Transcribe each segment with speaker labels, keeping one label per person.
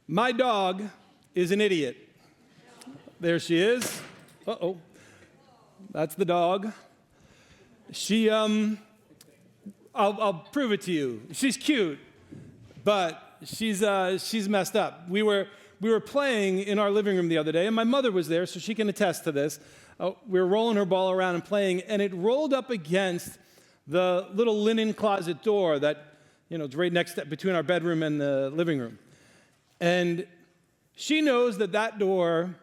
Speaker 1: My dog is an idiot. There she is. Uh-oh. That's the dog. She, I'll prove it to you. She's cute, but she's messed up. We were playing in our living room the other day, and my mother was there, so she can attest to this. We were rolling her ball around and playing, and it rolled up against the little linen closet door that, it's right between our bedroom and the living room. And she knows that door,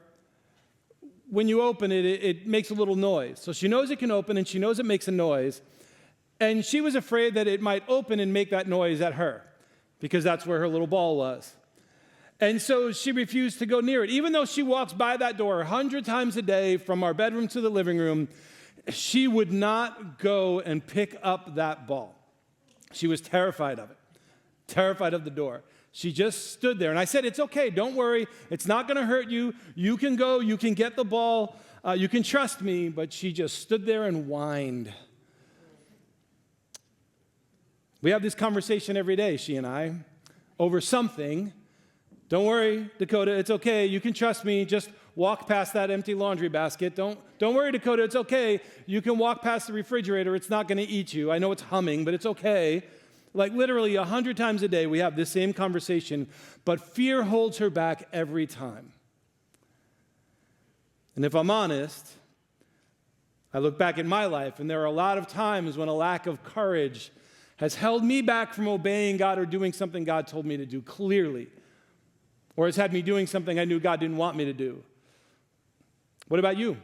Speaker 1: when you open it, it makes a little noise. So she knows it can open, and she knows it makes a noise. And she was afraid that it might open and make that noise at her, because that's where her little ball was. And so she refused to go near it. Even though she walks by that door 100 times a day from our bedroom to the living room, she would not go and pick up that ball. She was terrified of it, terrified of the door. She just stood there. And I said, it's okay, don't worry. It's not going to hurt you. You can go, you can get the ball, you can trust me. But she just stood there and whined. We have this conversation every day, she and I, over something. Don't worry, Dakota, it's okay. You can trust me. Just walk past that empty laundry basket. Don't worry, Dakota, it's okay. You can walk past the refrigerator. It's not going to eat you. I know it's humming, but it's okay. Like literally 100 times a day, we have this same conversation, but fear holds her back every time. And if I'm honest, I look back at my life, and there are a lot of times when a lack of courage has held me back from obeying God or doing something God told me to do clearly, or has had me doing something I knew God didn't want me to do. What about you?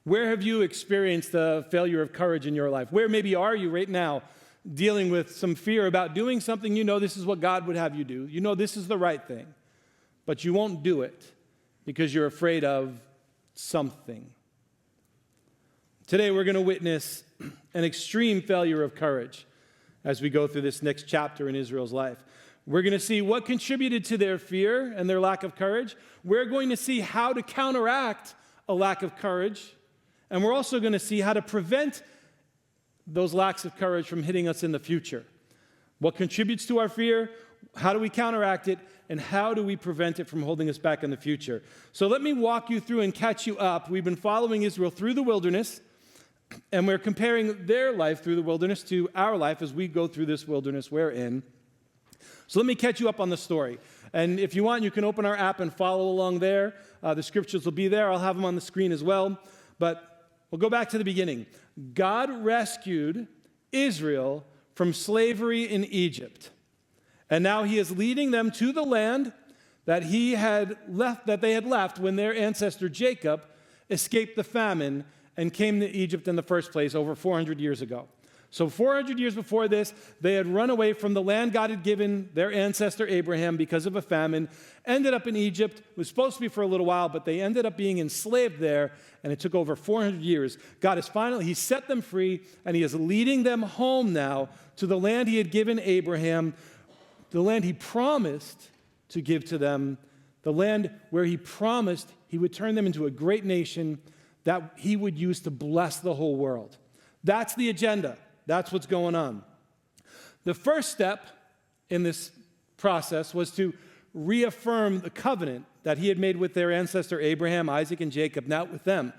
Speaker 1: Where have you experienced the failure of courage in your life? Where maybe are you right now dealing with some fear about doing something you know this is what God would have you do? You know this is the right thing, but you won't do it because you're afraid of something. Today we're going to witness an extreme failure of courage as we go through this next chapter in Israel's life. We're going to see what contributed to their fear and their lack of courage. We're going to see how to counteract a lack of courage. And we're also going to see how to prevent those lacks of courage from hitting us in the future. What contributes to our fear? How do we counteract it? And how do we prevent it from holding us back in the future? So let me walk you through and catch you up. We've been following Israel through the wilderness, and we're comparing their life through the wilderness to our life as we go through this wilderness we're in. So let me catch you up on the story. And if you want, you can open our app and follow along there. The scriptures will be there. I'll have them on the screen as well. But we'll go back to the beginning. God rescued Israel from slavery in Egypt. And now he is leading them to the land that they had left when their ancestor Jacob escaped the famine and came to Egypt in the first place over 400 years ago. So 400 years before this, they had run away from the land God had given their ancestor Abraham because of a famine, ended up in Egypt. It was supposed to be for a little while, but they ended up being enslaved there, and it took over 400 years. God has he set them free, and he is leading them home now to the land he had given Abraham, the land he promised to give to them, the land where he promised he would turn them into a great nation that he would use to bless the whole world. That's the agenda. That's what's going on. The first step in this process was to reaffirm the covenant that he had made with their ancestor Abraham, Isaac, and Jacob, not with them.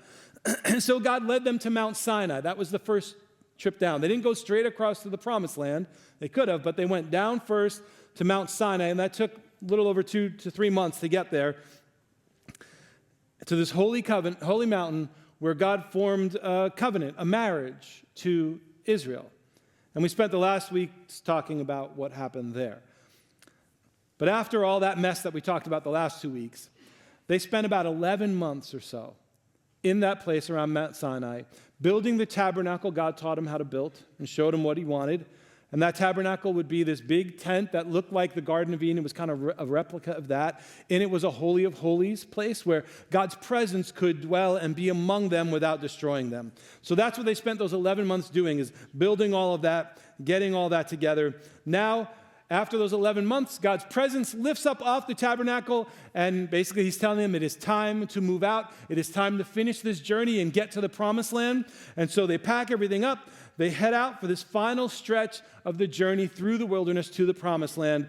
Speaker 1: And so God led them to Mount Sinai. That was the first trip down. They didn't go straight across to the promised land. They could have, but they went down first to Mount Sinai, and that took a little over 2 to 3 months to get there, to this holy mountain where God formed a covenant, a marriage to Israel. And we spent the last weeks talking about what happened there. But after all that mess that we talked about the last 2 weeks, they spent about 11 months or so in that place around Mount Sinai, building the tabernacle God taught them how to build and showed them what he wanted. And that tabernacle would be this big tent that looked like the Garden of Eden. It was kind of a replica of that. And it was a Holy of Holies place where God's presence could dwell and be among them without destroying them. So that's what they spent those 11 months doing, is building all of that, getting all that together. Now, after those 11 months, God's presence lifts up off the tabernacle, and basically he's telling them it is time to move out. It is time to finish this journey and get to the promised land. And so they pack everything up. They head out for this final stretch of the journey through the wilderness to the promised land.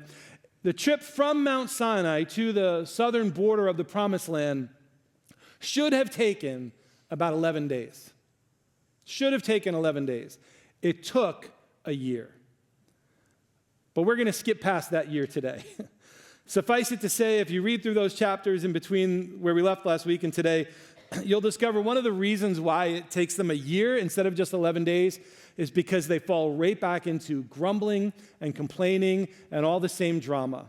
Speaker 1: The trip from Mount Sinai to the southern border of the Promised Land should have taken about 11 days. Should have taken 11 days. It took a year. But we're going to skip past that year today. Suffice it to say, if you read through those chapters in between where we left last week and today, you'll discover one of the reasons why it takes them a year instead of just 11 days is because they fall right back into grumbling and complaining and all the same drama.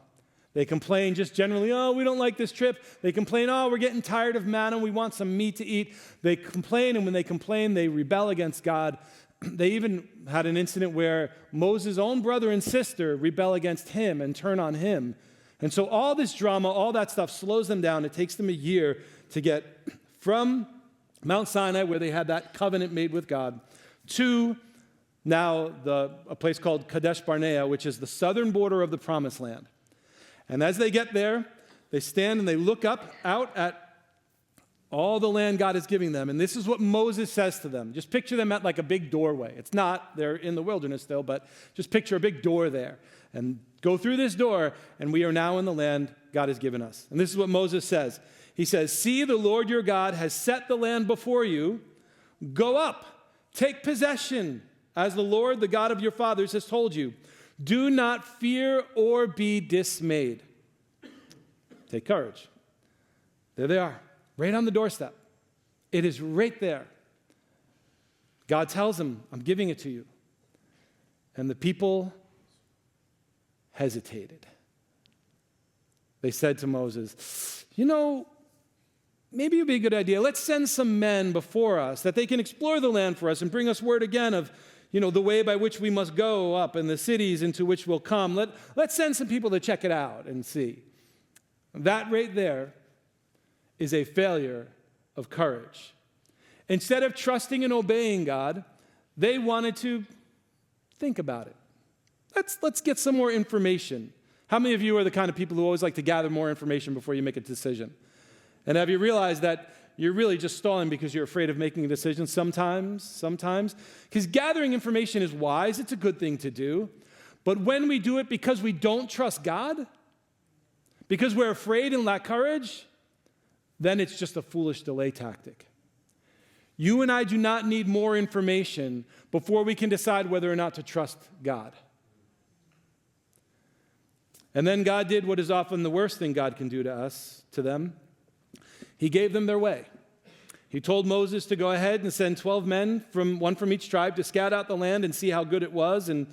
Speaker 1: They complain just generally, oh, we don't like this trip. They complain, oh, we're getting tired of manna. We want some meat to eat. They complain, and when they complain, they rebel against God. They even had an incident where Moses' own brother and sister rebel against him and turn on him. And so all this drama, all that stuff slows them down. It takes them a year to get from Mount Sinai, where they had that covenant made with God, to now a place called Kadesh Barnea, which is the southern border of the Promised Land. And as they get there, they stand and they look out at all the land God is giving them. And this is what Moses says to them. Just picture them at like a big doorway. It's not, they're in the wilderness still, but just picture a big door there. And go through this door, and we are now in the land God has given us. And this is what Moses says. He says, see, the Lord your God has set the land before you. Go up, take possession, as the Lord, the God of your fathers, has told you. Do not fear or be dismayed. Take courage. There they are, right on the doorstep. It is right there. God tells them, I'm giving it to you. And the people hesitated. They said to Moses, maybe it would be a good idea. Let's send some men before us that they can explore the land for us and bring us word again of the way by which we must go up and the cities into which we'll come. Let's send some people to check it out and see. That right there is a failure of courage. Instead of trusting and obeying God, they wanted to think about it. Let's get some more information. How many of you are the kind of people who always like to gather more information before you make a decision? And have you realized that you're really just stalling because you're afraid of making a decision sometimes? Because gathering information is wise. It's a good thing to do. But when we do it because we don't trust God, because we're afraid and lack courage, then it's just a foolish delay tactic. You and I do not need more information before we can decide whether or not to trust God. And then God did what is often the worst thing God can do to them. He gave them their way. He told Moses to go ahead and send 12 men, one from each tribe, to scout out the land and see how good it was and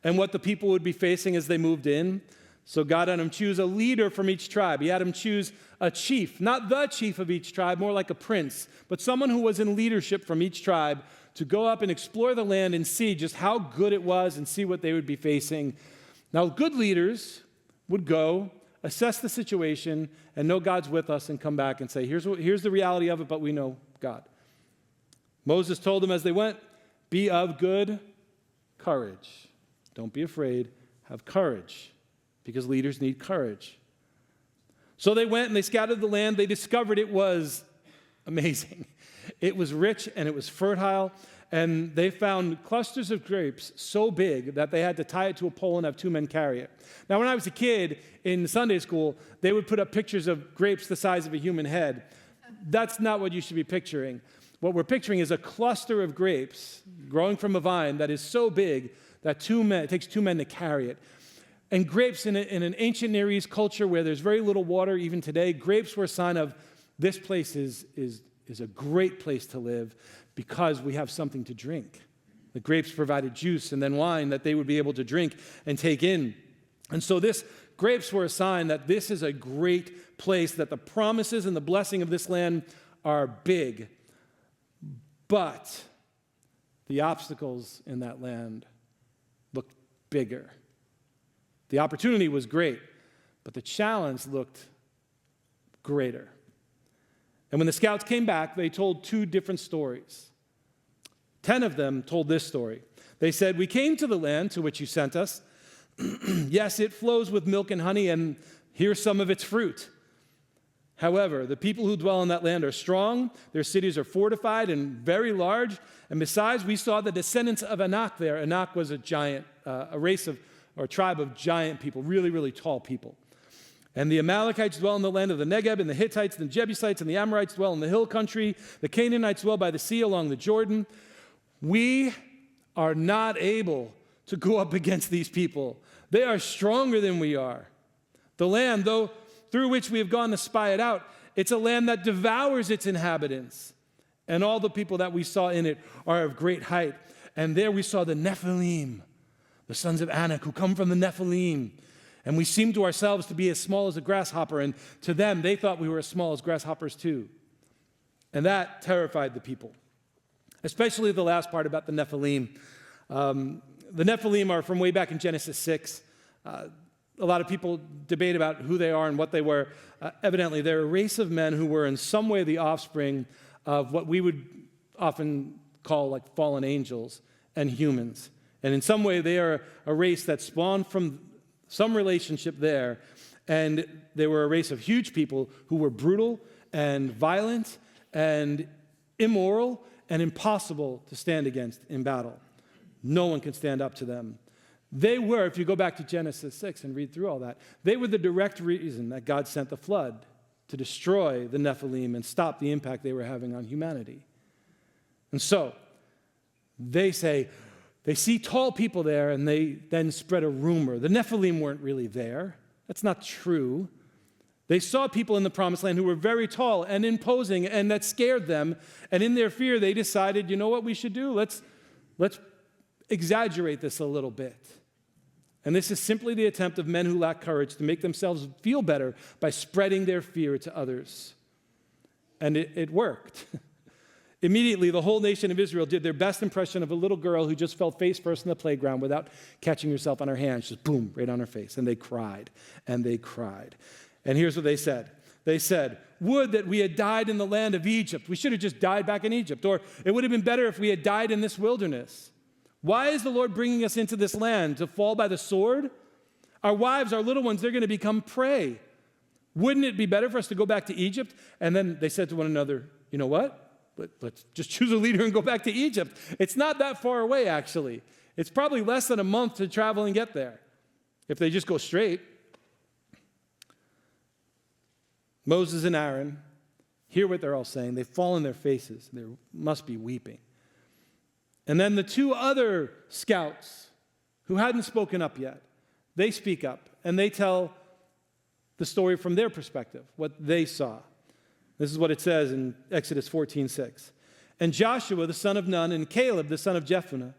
Speaker 1: what the people would be facing as they moved in. So God had him choose a leader from each tribe. He had him choose a chief, not the chief of each tribe, more like a prince, but someone who was in leadership from each tribe to go up and explore the land and see just how good it was and see what they would be facing. Now, good leaders would go, assess the situation, and know God's with us and come back and say, here's the reality of it, but we know God. Moses told them as they went, be of good courage. Don't be afraid, have courage, because leaders need courage. So they went and they scouted the land. They discovered it was amazing. It was rich and it was fertile, and they found clusters of grapes so big that they had to tie it to a pole and have 2 men carry it. Now, when I was a kid in Sunday school, they would put up pictures of grapes the size of a human head. That's not what you should be picturing. What we're picturing is a cluster of grapes growing from a vine that is so big that it takes 2 men to carry it. And grapes in an ancient Near East culture where there's very little water even today, grapes were a sign of this place is a great place to live because we have something to drink. The grapes provided juice and then wine that they would be able to drink and take in. And so grapes were a sign that this is a great place, that the promises and the blessing of this land are big. But the obstacles in that land looked bigger. The opportunity was great, but the challenge looked greater. And when the scouts came back, they told 2 different stories. 10 of them told this story. They said, we came to the land to which you sent us. Yes, it flows with milk and honey, and here's some of its fruit. However, the people who dwell in that land are strong, their cities are fortified and very large, and besides, we saw the descendants of Anak there. Anak was a giant, a race of or a tribe of giant people, really, really tall people. And the Amalekites dwell in the land of the Negeb, and the Hittites and the Jebusites and the Amorites dwell in the hill country. The Canaanites dwell by the sea along the Jordan. We are not able to go up against these people. They are stronger than we are. The land, though, through which we have gone to spy it out, it's a land that devours its inhabitants. And all the people that we saw in it are of great height. And there we saw the Nephilim, the sons of Anak, who come from the Nephilim. And we seemed to ourselves to be as small as a grasshopper, and to them, they thought we were as small as grasshoppers too. And that terrified the people, especially the last part about the Nephilim. The Nephilim are from way back in Genesis 6. A lot of people debate about who they are and what they were. Evidently, they're a race of men who were in some way the offspring of what we would often call like fallen angels and humans. And in some way, they are a race that spawned from some relationship there, and they were a race of huge people who were brutal and violent and immoral and impossible to stand against in battle. No one could stand up to them. They were, if you go back to Genesis 6 and read through all that, they were the direct reason that God sent the flood to destroy the Nephilim and stop the impact they were having on humanity. And so, they say, they see tall people there, and they then spread a rumor. The Nephilim weren't really there. That's not true. They saw people in the Promised Land who were very tall and imposing, and that scared them. And in their fear, they decided, you know what we should do? Let's exaggerate this a little bit. And this is simply the attempt of men who lack courage to make themselves feel better by spreading their fear to others. And it worked. Immediately, the whole nation of Israel did their best impression of a little girl who just fell face first in the playground without catching herself on her hands, just boom, right on her face. And they cried, and they cried. And here's what they said. They said, would that we had died in the land of Egypt. We should have just died back in Egypt. Or it would have been better if we had died in this wilderness. Why is the Lord bringing us into this land? To fall by the sword? Our wives, our little ones, they're going to become prey. Wouldn't it be better for us to go back to Egypt? And then they said to one another, you know what? Let's just choose a leader and go back to Egypt. It's not that far away, actually. It's probably less than a month to travel and get there, if they just go straight. Moses and Aaron hear what they're all saying. They fall on their faces. They must be weeping. And then the two other scouts who hadn't spoken up yet, they speak up, and they tell the story from their perspective, what they saw. This is what it says in Exodus 14:6. And Joshua, the son of Nun, and Caleb, the son of Jephunneh,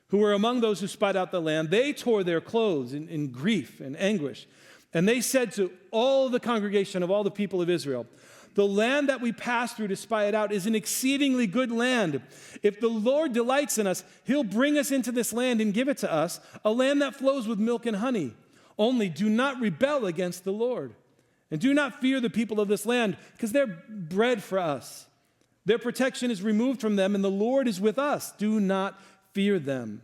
Speaker 1: who were among those who spied out the land, they tore their clothes in grief and anguish. And they said to all the congregation of all the people of Israel, the land that we passed through to spy it out is an exceedingly good land. If the Lord delights in us, he'll bring us into this land and give it to us, a land that flows with milk and honey. Only do not rebel against the Lord. And do not fear the people of this land, because they're bread for us. Their protection is removed from them, and the Lord is with us. Do not fear them.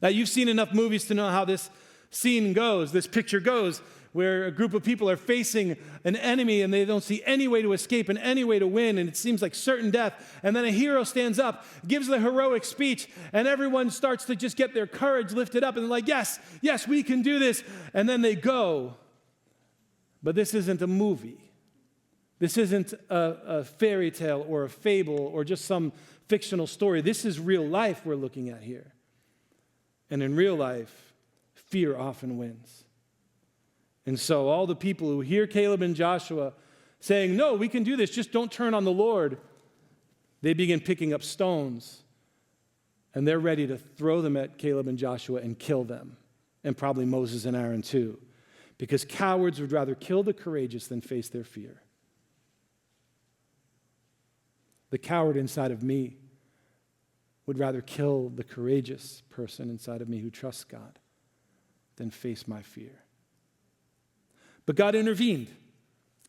Speaker 1: Now, you've seen enough movies to know how this scene goes, this picture goes, where a group of people are facing an enemy, and they don't see any way to escape and any way to win, and it seems like certain death. And then a hero stands up, gives the heroic speech, and everyone starts to just get their courage lifted up, and they're like, yes, we can do this. And then they go. But this isn't a movie. This isn't a fairy tale or a fable or just some fictional story. This is real life we're looking at here. And in real life, fear often wins. And so all the people who hear Caleb and Joshua saying, no, we can do this, just don't turn on the Lord, they begin picking up stones. And they're ready to throw them at Caleb and Joshua and kill them. And probably Moses and Aaron too. Because cowards would rather kill the courageous than face their fear. The coward inside of me would rather kill the courageous person inside of me who trusts God than face my fear. But God intervened.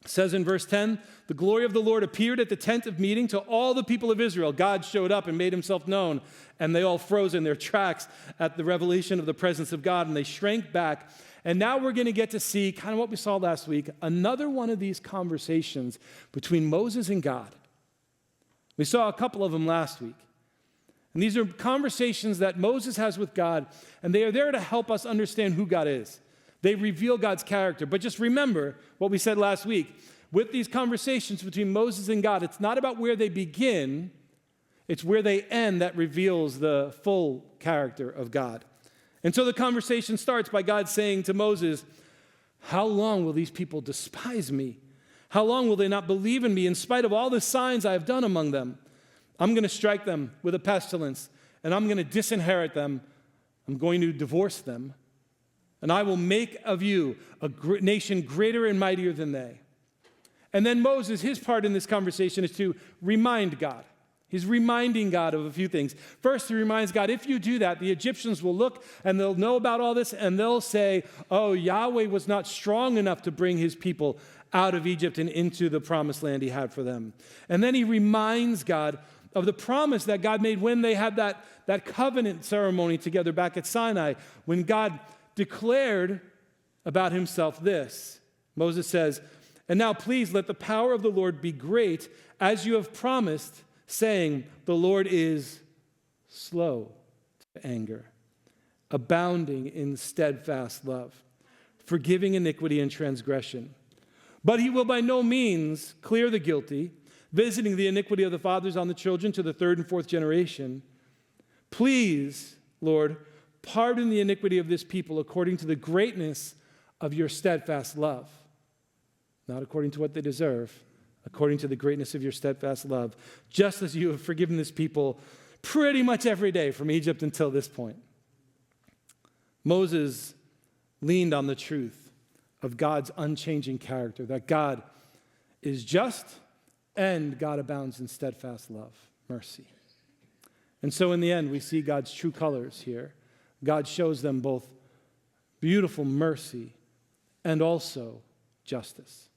Speaker 1: It says in verse 10, the glory of the Lord appeared at the tent of meeting to all the people of Israel. God showed up and made himself known, and they all froze in their tracks at the revelation of the presence of God, and they shrank back. And now we're going to get to see kind of what we saw last week, another one of these conversations between Moses and God. We saw a couple of them last week. And these are conversations that Moses has with God, and they are there to help us understand who God is. They reveal God's character. But just remember what we said last week. With these conversations between Moses and God, it's not about where they begin, it's where they end that reveals the full character of God. And so the conversation starts by God saying to Moses, how long will these people despise me? How long will they not believe in me in spite of all the signs I have done among them? I'm going to strike them with a pestilence, and I'm going to disinherit them. I'm going to divorce them, and I will make of you a nation greater and mightier than they. And then Moses, his part in this conversation is to remind God. He's reminding God of a few things. First, he reminds God, if you do that, the Egyptians will look and they'll know about all this and they'll say, oh, Yahweh was not strong enough to bring his people out of Egypt and into the promised land he had for them. And then he reminds God of the promise that God made when they had that covenant ceremony together back at Sinai, when God declared about himself this. Moses says, and now please let the power of the Lord be great as you have promised, saying, the Lord is slow to anger, abounding in steadfast love, forgiving iniquity and transgression. But he will by no means clear the guilty, visiting the iniquity of the fathers on the children to the third and fourth generation. Please, Lord, pardon the iniquity of this people according to the greatness of your steadfast love. Not according to what they deserve, according to the greatness of your steadfast love, just as you have forgiven this people pretty much every day from Egypt until this point. Moses leaned on the truth of God's unchanging character, that God is just and God abounds in steadfast love, mercy. And so in the end, we see God's true colors here. God shows them both beautiful mercy and also justice.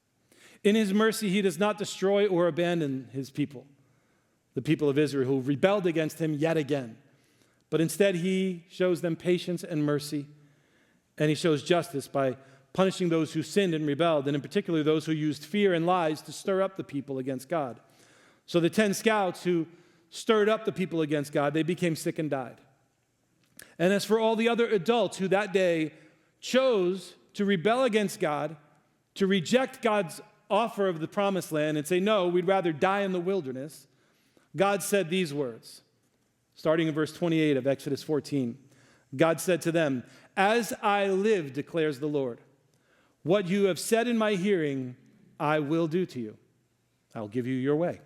Speaker 1: In his mercy, he does not destroy or abandon his people, the people of Israel who rebelled against him yet again. But instead, he shows them patience and mercy, and he shows justice by punishing those who sinned and rebelled, and in particular those who used fear and lies to stir up the people against God. So the 10 scouts who stirred up the people against God, they became sick and died. And as for all the other adults who that day chose to rebel against God, to reject God's offer of the promised land and say, no, we'd rather die in the wilderness, God said these words, starting in verse 28 of Exodus 14. God said to them, as I live, declares the Lord, what you have said in my hearing, I will do to you. I'll give you your way.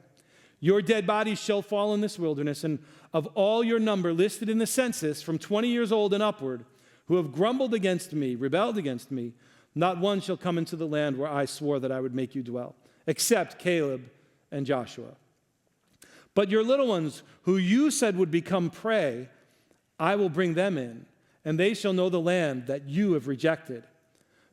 Speaker 1: Your dead bodies shall fall in this wilderness, and of all your number listed in the census from 20 years old and upward, who have grumbled against me, rebelled against me, not one shall come into the land where I swore that I would make you dwell, except Caleb and Joshua. But your little ones, who you said would become prey, I will bring them in, and they shall know the land that you have rejected.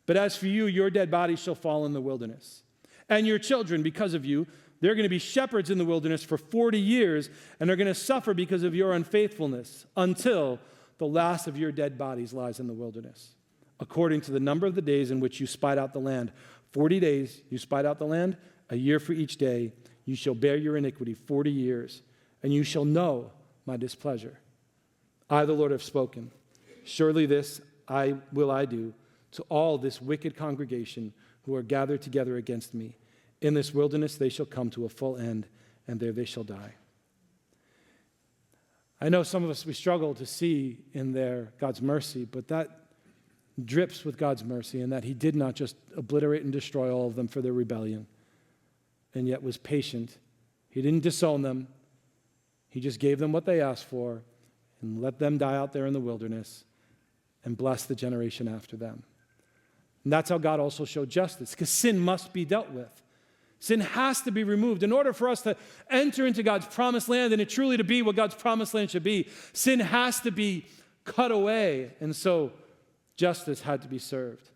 Speaker 1: But as for you, your dead bodies shall fall in the wilderness. And your children, because of you, they're going to be shepherds in the wilderness for 40 years, and they're going to suffer because of your unfaithfulness until the last of your dead bodies lies in the wilderness, according to the number of the days in which you spied out the land. 40 days you spied out the land, a year for each day. You shall bear your iniquity 40 years, and you shall know my displeasure. I, the Lord, have spoken. Surely this I do to all this wicked congregation who are gathered together against me. In this wilderness they shall come to a full end, and there they shall die. I know some of us, we struggle to see in there God's mercy, but that drips with God's mercy, in that he did not just obliterate and destroy all of them for their rebellion, and yet was patient. He didn't disown them. He just gave them what they asked for and let them die out there in the wilderness and bless the generation after them. And that's how God also showed justice, because sin must be dealt with. Sin has to be removed. In order for us to enter into God's promised land and it truly to be what God's promised land should be, sin has to be cut away. And so justice had to be served.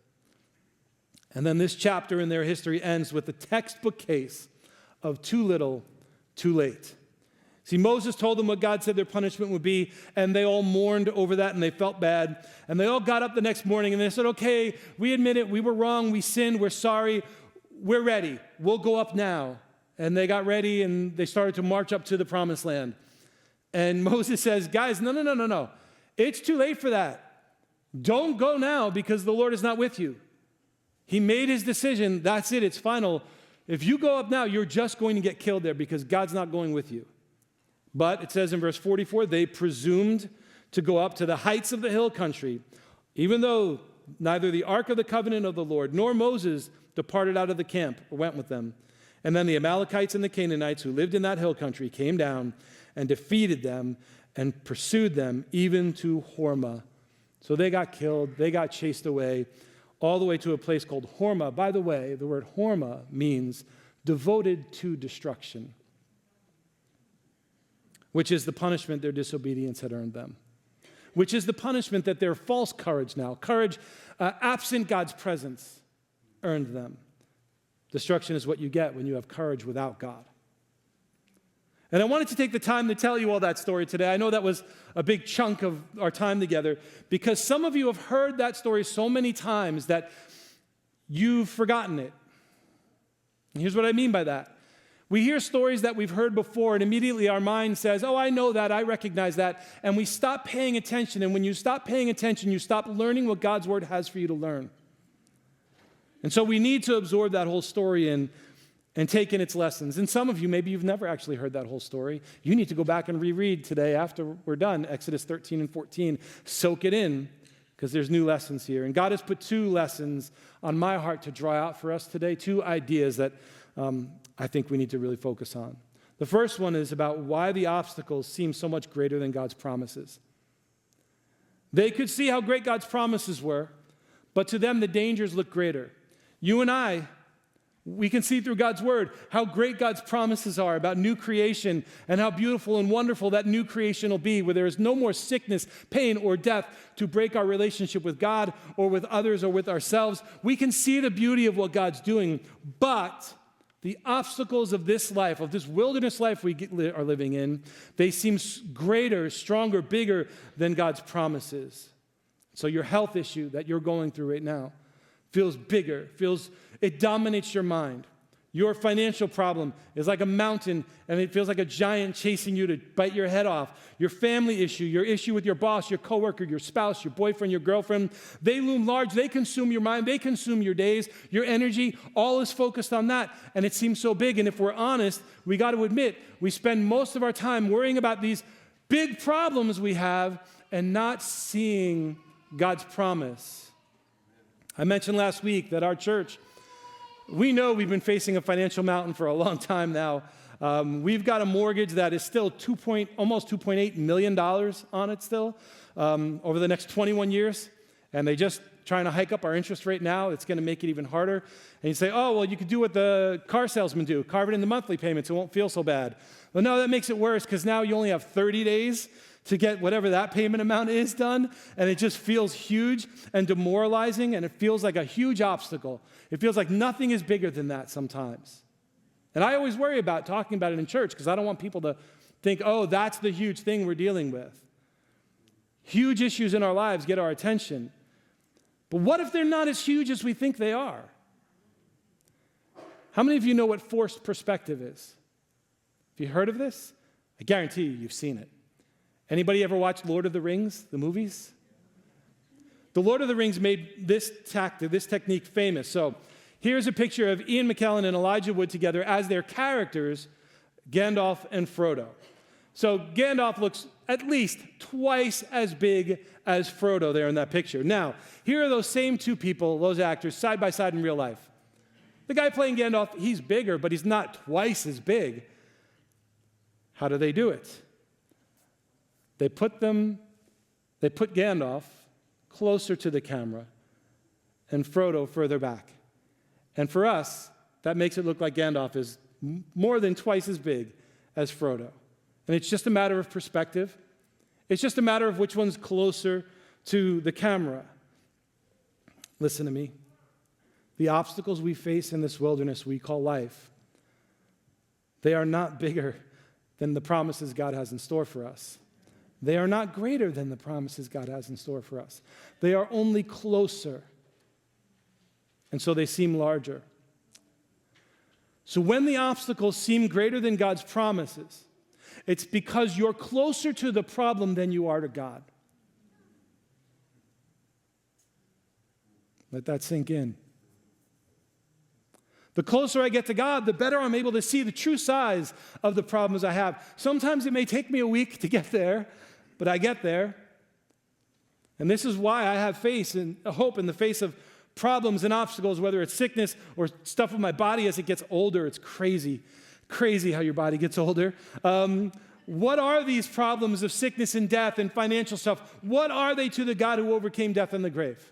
Speaker 1: And then this chapter in their history ends with the textbook case of too little, too late. See, Moses told them what God said their punishment would be, and they all mourned over that, and they felt bad. And they all got up the next morning, and they said, okay, we admit it, we were wrong, we sinned, we're sorry, we're ready, we'll go up now. And they got ready, and they started to march up to the promised land. And Moses says, guys, no. It's too late for that. Don't go now because the Lord is not with you. He made his decision. That's it. It's final. If you go up now, you're just going to get killed there because God's not going with you. But it says in verse 44, they presumed to go up to the heights of the hill country, even though neither the ark of the covenant of the Lord nor Moses departed out of the camp or went with them. And then the Amalekites and the Canaanites who lived in that hill country came down and defeated them and pursued them even to Hormah. So they got killed, they got chased away, all the way to a place called Hormah. By the way, the word Hormah means devoted to destruction, which is the punishment their disobedience had earned them, which is the punishment that their false courage now, courage absent God's presence, earned them. Destruction is what you get when you have courage without God. And I wanted to take the time to tell you all that story today. I know that was a big chunk of our time together because some of you have heard that story so many times that you've forgotten it. And here's what I mean by that. We hear stories that we've heard before, and immediately our mind says, oh, I know that, I recognize that, and we stop paying attention. And when you stop paying attention, you stop learning what God's word has for you to learn. And so we need to absorb that whole story and take in its lessons. And some of you, maybe you've never actually heard that whole story. You need to go back and reread today after we're done, Exodus 13 and 14. Soak it in, because there's new lessons here. And God has put two lessons on my heart to draw out for us today, two ideas that I think we need to really focus on. The first one is about why the obstacles seem so much greater than God's promises. They could see how great God's promises were, but to them the dangers look greater. You and I, we can see through God's word how great God's promises are about new creation and how beautiful and wonderful that new creation will be, where there is no more sickness, pain, or death to break our relationship with God or with others or with ourselves. We can see the beauty of what God's doing, but the obstacles of this life, of this wilderness life we are living in, they seem greater, stronger, bigger than God's promises. So your health issue that you're going through right now feels bigger, it dominates your mind. Your financial problem is like a mountain, and it feels like a giant chasing you to bite your head off. Your family issue, your issue with your boss, your coworker, your spouse, your boyfriend, your girlfriend, they loom large. They consume your mind. They consume your days, your energy. All is focused on that, and it seems so big. And if we're honest, we got to admit, we spend most of our time worrying about these big problems we have and not seeing God's promise. I mentioned last week that our church, we know we've been facing a financial mountain for a long time now. We've got a mortgage that is still almost $2.8 million on it still over the next 21 years. And they just trying to hike up our interest rate now. It's going to make it even harder. And you say, oh, well, you could do what the car salesmen do. Carve it in the monthly payments. It won't feel so bad. Well, no, that makes it worse because now you only have 30 days to get whatever that payment amount is done, and it just feels huge and demoralizing, and it feels like a huge obstacle. It feels like nothing is bigger than that sometimes. And I always worry about talking about it in church because I don't want people to think, oh, that's the huge thing we're dealing with. Huge issues in our lives get our attention. But what if they're not as huge as we think they are? How many of you know what forced perspective is? Have you heard of this? I guarantee you've seen it. Anybody ever watched Lord of the Rings, the movies? The Lord of the Rings made this technique famous. So here's a picture of Ian McKellen and Elijah Wood together as their characters, Gandalf and Frodo. So Gandalf looks at least twice as big as Frodo there in that picture. Now, here are those same two people, those actors, side by side in real life. The guy playing Gandalf, he's bigger, but he's not twice as big. How do they do it? They put Gandalf closer to the camera and Frodo further back. And for us, that makes it look like Gandalf is more than twice as big as Frodo. And it's just a matter of perspective. It's just a matter of which one's closer to the camera. Listen to me. The obstacles we face in this wilderness we call life, they are not bigger than the promises God has in store for us. They are not greater than the promises God has in store for us. They are only closer. And so they seem larger. So when the obstacles seem greater than God's promises, It's because you're closer to the problem than you are to God. Let that sink in. The closer I get to God, the better I'm able to see the true size of the problems I have. Sometimes it may take me a week to get there, but I get there. And this is why I have faith and hope in the face of problems and obstacles, whether it's sickness or stuff with my body as it gets older. It's crazy how your body gets older. What are these problems of sickness and death and financial stuff? What are they to the God who overcame death and the grave?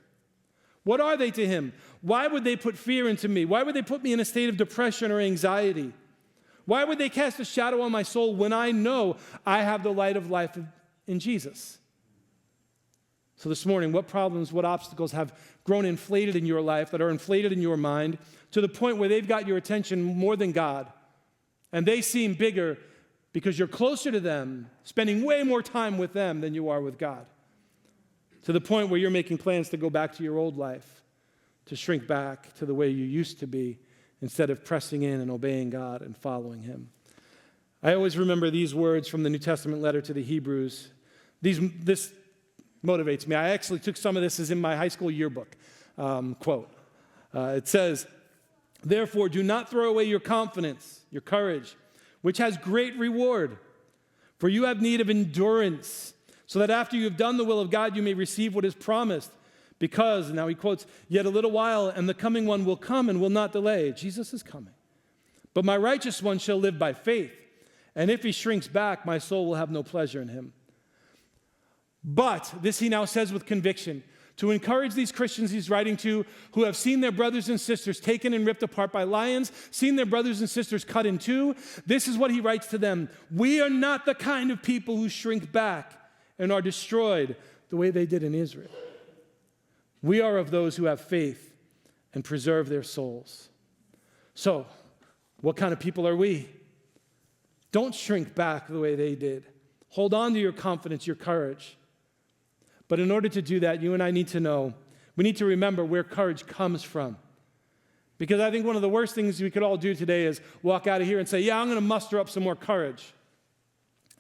Speaker 1: What are they to him? Why would they put fear into me? Why would they put me in a state of depression or anxiety? Why would they cast a shadow on my soul when I know I have the light of life in Jesus? So this morning, what problems, what obstacles have grown inflated in your life, that are inflated in your mind, to the point where they've got your attention more than God, and they seem bigger because you're closer to them, spending way more time with them than you are with God? To the point where you're making plans to go back to your old life, to shrink back to the way you used to be, instead of pressing in and obeying God and following him. I always remember these words from the New Testament letter to the Hebrews. This motivates me. I actually took some of this as in my high school yearbook quote. It says, "Therefore, do not throw away your confidence, your courage, which has great reward, for you have need of endurance, so that after you have done the will of God, you may receive what is promised. Because," now he quotes, "yet a little while, and the coming one will come and will not delay." Jesus is coming. "But my righteous one shall live by faith. And if he shrinks back, my soul will have no pleasure in him." But, this he now says with conviction, to encourage these Christians he's writing to who have seen their brothers and sisters taken and ripped apart by lions, seen their brothers and sisters cut in two, this is what he writes to them. We are not the kind of people who shrink back and are destroyed the way they did in Israel. We are of those who have faith and preserve their souls. So, what kind of people are we? Don't shrink back the way they did. Hold on to your confidence, your courage. But in order to do that, you and I need to know, we need to remember where courage comes from. Because I think one of the worst things we could all do today is walk out of here and say, yeah, I'm going to muster up some more courage.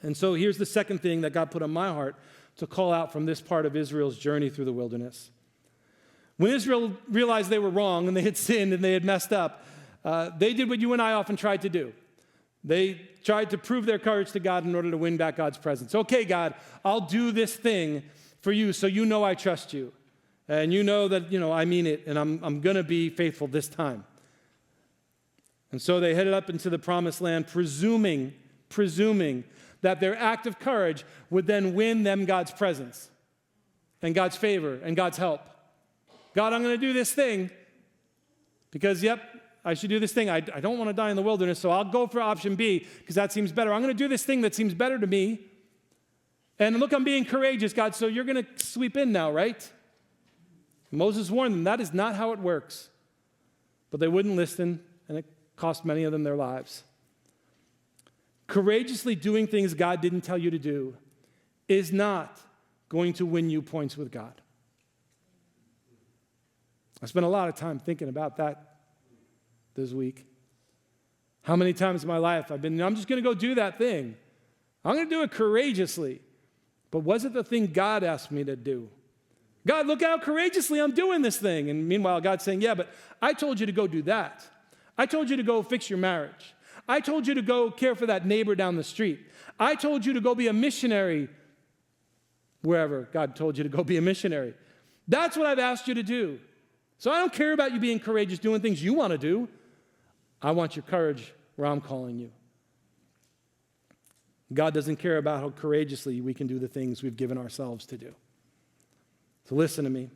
Speaker 1: And so here's the second thing that God put on my heart to call out from this part of Israel's journey through the wilderness. When Israel realized they were wrong and they had sinned and they had messed up, they did what you and I often tried to do. They tried to prove their courage to God in order to win back God's presence. Okay, God, I'll do this thing for you so you know I trust you. And you know that, I mean it, and I'm going to be faithful this time. And so they headed up into the promised land, presuming that their act of courage would then win them God's presence and God's favor and God's help. God, I'm going to do this thing because, I should do this thing. I don't want to die in the wilderness, so I'll go for option B because that seems better. I'm going to do this thing that seems better to me. And look, I'm being courageous, God, so you're going to sweep in now, right? Moses warned them, that is not how it works. But they wouldn't listen, and it cost many of them their lives. Courageously doing things God didn't tell you to do is not going to win you points with God. I spent a lot of time thinking about that this week. How many times in my life I'm just going to go do that thing. I'm going to do it courageously. But was it the thing God asked me to do? God, look how courageously I'm doing this thing. And meanwhile, God's saying, yeah, but I told you to go do that. I told you to go fix your marriage. I told you to go care for that neighbor down the street. I told you to go be a missionary wherever God told you to go be a missionary. That's what I've asked you to do. So I don't care about you being courageous, doing things you want to do. I want your courage where I'm calling you. God doesn't care about how courageously we can do the things we've given ourselves to do. So listen to me.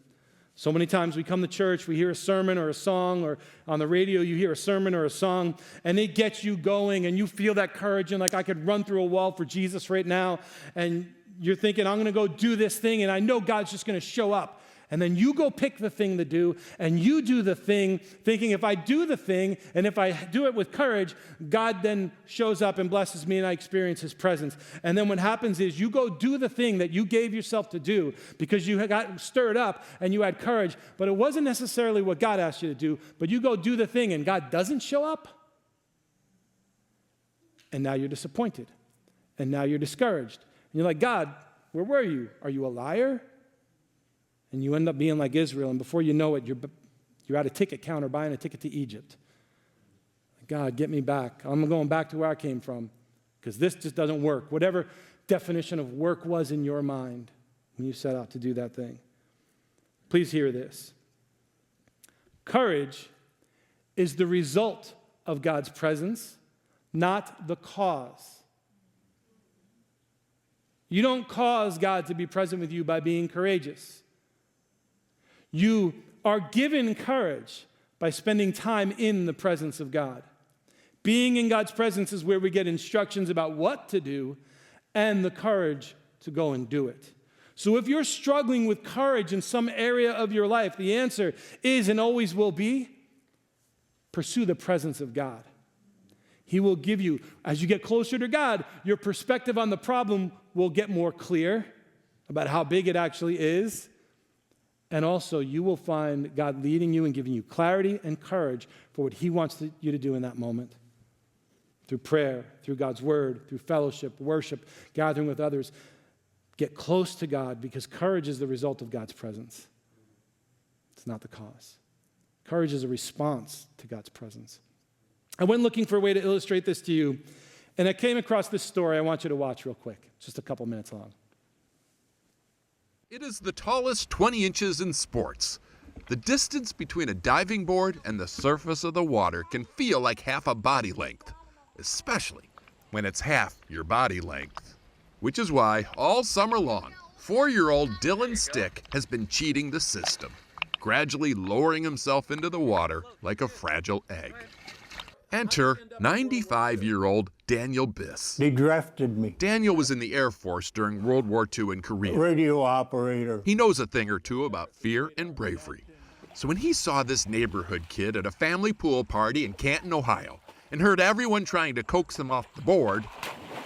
Speaker 1: So many times we come to church, we hear a sermon or a song, or on the radio you hear a sermon or a song, and it gets you going, and you feel that courage, and like I could run through a wall for Jesus right now, and you're thinking, I'm going to go do this thing, and I know God's just going to show up. And then you go pick the thing to do, and you do the thing, thinking if I do the thing, and if I do it with courage, God then shows up and blesses me, and I experience his presence. And then what happens is you go do the thing that you gave yourself to do because you got stirred up and you had courage, but it wasn't necessarily what God asked you to do, but you go do the thing, and God doesn't show up, and now you're disappointed. and now you're discouraged. And you're like, God, where were you? Are you a liar? And you end up being like Israel, and before you know it, you're at a ticket counter buying a ticket to Egypt. God, get me back. I'm going back to where I came from because this just doesn't work. Whatever definition of work was in your mind when you set out to do that thing. Please hear this. Courage is the result of God's presence, not the cause. You don't cause God to be present with you by being courageous. You are given courage by spending time in the presence of God. Being in God's presence is where we get instructions about what to do and the courage to go and do it. So if you're struggling with courage in some area of your life, the answer is and always will be, pursue the presence of God. He will give you, as you get closer to God, your perspective on the problem will get more clear about how big it actually is. And also, you will find God leading you and giving you clarity and courage for what He wants you to do in that moment. Through prayer, through God's word, through fellowship, worship, gathering with others. Get close to God because courage is the result of God's presence. It's not the cause. Courage is a response to God's presence. I went looking for a way to illustrate this to you, and I came across this story I want you to watch real quick. It's just a couple minutes long.
Speaker 2: It is the tallest 20 inches in sports. The distance between a diving board and the surface of the water can feel like half a body length, especially when it's half your body length. Which is why, all summer long, 4-year-old Dylan Stick has been cheating the system, gradually lowering himself into the water like a fragile egg. Enter 95-year-old Daniel Biss.
Speaker 3: They drafted me.
Speaker 2: Daniel was in the Air Force during World War II in Korea.
Speaker 3: Radio operator.
Speaker 2: He knows a thing or two about fear and bravery. So when he saw this neighborhood kid at a family pool party in Canton, Ohio, and heard everyone trying to coax him off the board,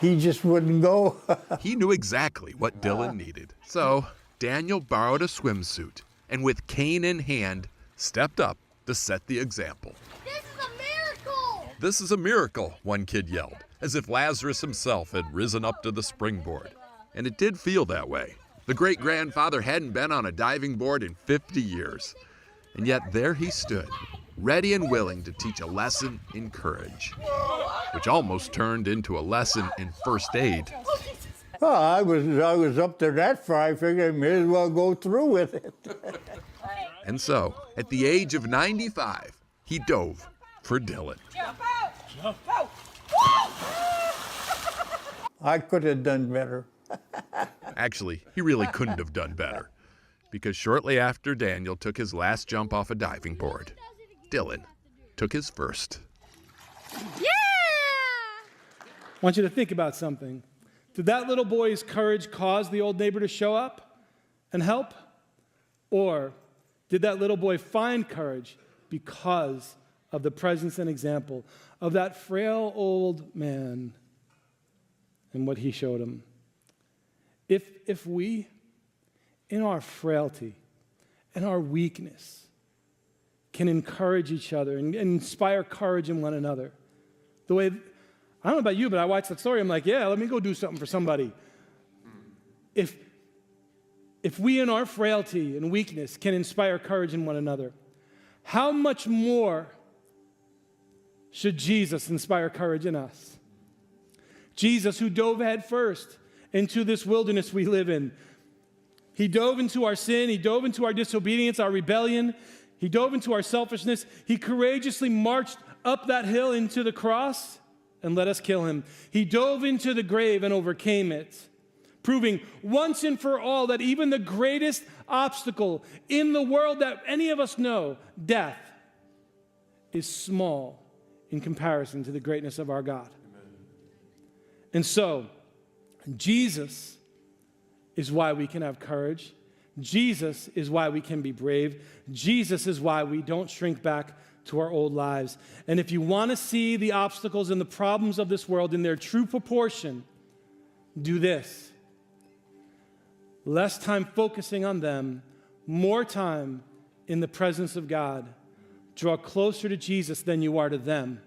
Speaker 3: He just wouldn't go.
Speaker 2: he knew exactly what Dylan needed. So Daniel borrowed a swimsuit and with cane in hand, stepped up to set the example.
Speaker 4: This is a miracle!
Speaker 2: This is a miracle, one kid yelled, as if Lazarus himself had risen up to the springboard. And it did feel that way. The great-grandfather hadn't been on a diving board in 50 years. And yet there he stood, ready and willing to teach a lesson in courage, which almost turned into a lesson in first aid.
Speaker 3: Well, I was up to that far. I figured I may as well go through with it.
Speaker 2: And so, at the age of 95, he dove for Dylan.
Speaker 3: I could have done better.
Speaker 2: Actually, he really couldn't have done better, because shortly after Daniel took his last jump off a diving board, Dylan took his first.
Speaker 4: Yeah!
Speaker 1: I want you to think about something. Did that little boy's courage cause the old neighbor to show up and help? Or did that little boy find courage because of the presence and example of that frail old man and what he showed him? If we, in our frailty and our weakness, can encourage each other and inspire courage in one another, the way, I don't know about you, but I watched that story, I'm like, yeah, let me go do something for somebody. If we in our frailty and weakness can inspire courage in one another, how much more should Jesus inspire courage in us? Jesus, who dove head first into this wilderness we live in. He dove into our sin. He dove into our disobedience, our rebellion. He dove into our selfishness. He courageously marched up that hill into the cross and let us kill him. He dove into the grave and overcame it, proving once and for all that even the greatest obstacle in the world that any of us know, death, is small in comparison to the greatness of our God. Amen. And so, Jesus is why we can have courage. Jesus is why we can be brave. Jesus is why we don't shrink back to our old lives. And if you want to see the obstacles and the problems of this world in their true proportion, do this. Less time focusing on them, more time in the presence of God. Draw closer to Jesus than you are to them,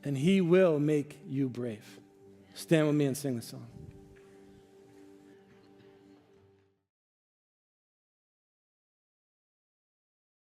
Speaker 1: and He will make you brave. Stand with me and sing the song.